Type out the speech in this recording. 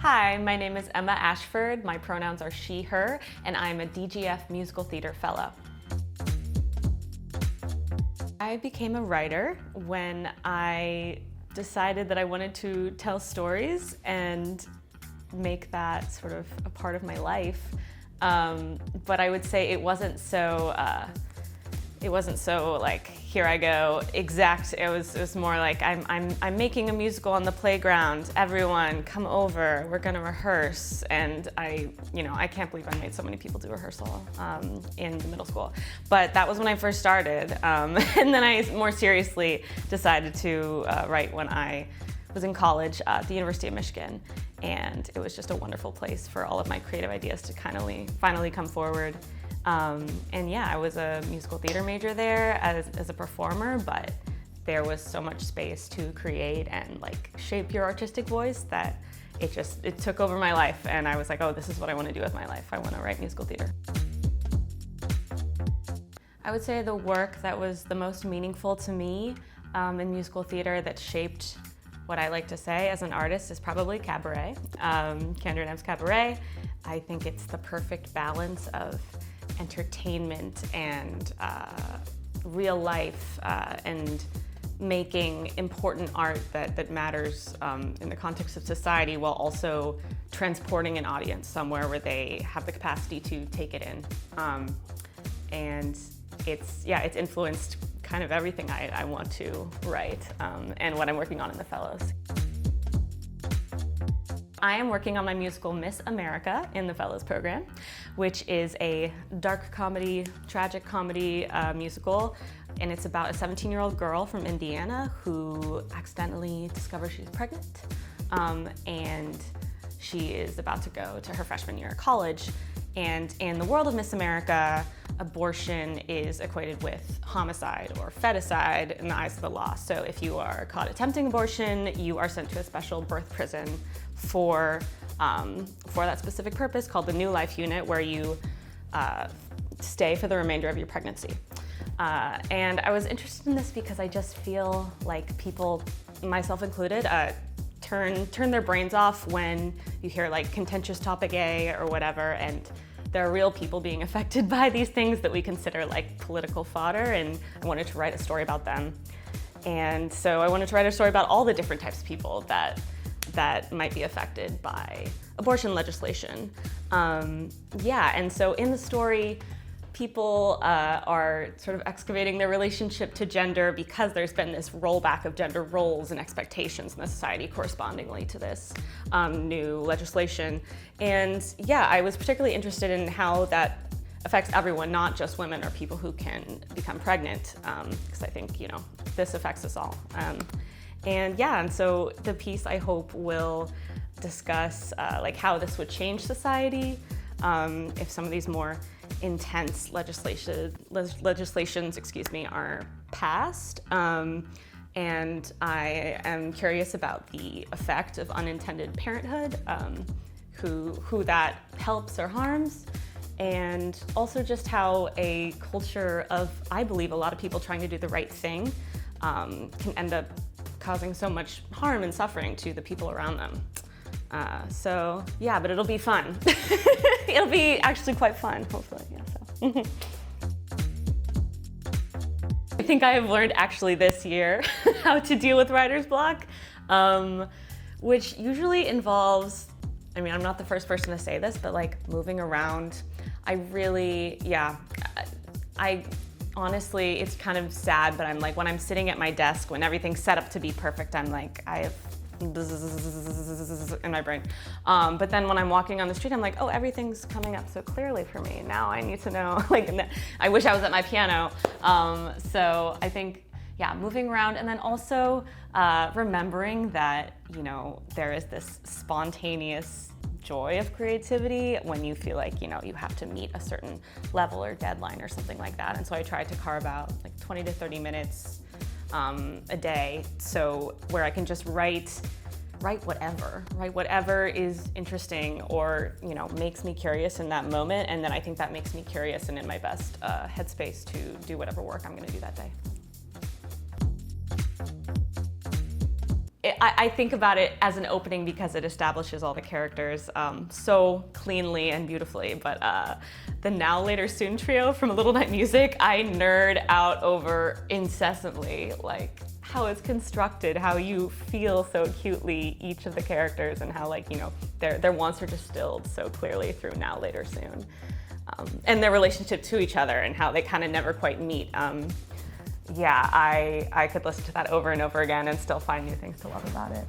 Hi, my name is Emma Ashford. My pronouns are she, her, and I'm a DGF musical theater fellow. I became a writer when I decided that I wanted to tell stories and make that sort of a part of my life. But I would say it wasn't so like, here I go, exact. It was more like, I'm making a musical on the playground. Everyone come over, we're gonna rehearse. And I can't believe I made so many people do rehearsal in the middle school. But that was when I first started. And then I more seriously decided to write when I was in college at the University of Michigan. And it was just a wonderful place for all of my creative ideas to finally come forward. And yeah, I was a musical theater major there as a performer, but there was so much space to create and like shape your artistic voice that it took over my life. And I was like, oh, this is what I want to do with my life. I want to write musical theater. I would say the work that was the most meaningful to me in musical theater that shaped what I like to say as an artist is probably cabaret. Kendra Nebb's Cabaret. I think it's the perfect balance of entertainment and real life and making important art that matters in the context of society while also transporting an audience somewhere where they have the capacity to take it in. And it's influenced kind of everything I want to write and what I'm working on in the Fellows. I am working on my musical Miss America in the Fellows program, which is a dark comedy, tragic comedy musical. And it's about a 17-year-old girl from Indiana who accidentally discovers she's pregnant. And she is about to go to her freshman year of college. And in the world of Miss America, abortion is equated with homicide or feticide in the eyes of the law. So if you are caught attempting abortion, you are sent to a special birth prison for that specific purpose called the New Life Unit, where you stay for the remainder of your pregnancy. And I was interested in this because I just feel like people, myself included, turn their brains off when you hear like contentious topic A or whatever, and there are real people being affected by these things that we consider like political fodder, and I wanted to write a story about them. And so I wanted to write a story about all the different types of people that might be affected by abortion legislation. And so in the story, people are sort of excavating their relationship to gender because there's been this rollback of gender roles and expectations in the society correspondingly to this new legislation. And yeah, I was particularly interested in how that affects everyone, not just women or people who can become pregnant, because I think, this affects us all. And so the piece, I hope, will discuss like how this would change society if some of these more intense legislations, are passed. And I am curious about the effect of unintended parenthood, who that helps or harms, and also just how a culture of, I believe, a lot of people trying to do the right thing can end up causing so much harm and suffering to the people around them. So yeah, but it'll be fun. It'll be actually quite fun, hopefully. Yeah, so. I think I have learned actually this year how to deal with writer's block, which usually involves, I'm not the first person to say this, but like moving around. I honestly, it's kind of sad, but I'm like, when I'm sitting at my desk, when everything's set up to be perfect, I'm like, I have in my brain. But then when I'm walking on the street, I'm like, oh, everything's coming up so clearly for me. Now I need to know, like, I wish I was at my piano. So I think, yeah, moving around, and then also remembering that, there is this spontaneous joy of creativity when you feel like, you have to meet a certain level or deadline or something like that. And so I tried to carve out like 20 to 30 minutes a day, so where I can just write whatever is interesting or makes me curious in that moment, and then I think that makes me curious and in my best headspace to do whatever work I'm going to do that day. I think about it as an opening because it establishes all the characters so cleanly and beautifully, but the Now Later Soon trio from A Little Night Music, I nerd out over incessantly, like how it's constructed, how you feel so acutely each of the characters, and how, like, you know, their wants are distilled so clearly through Now Later Soon. And their relationship to each other and how they kind of never quite meet. Yeah, I could listen to that over and over again and still find new things to love about it.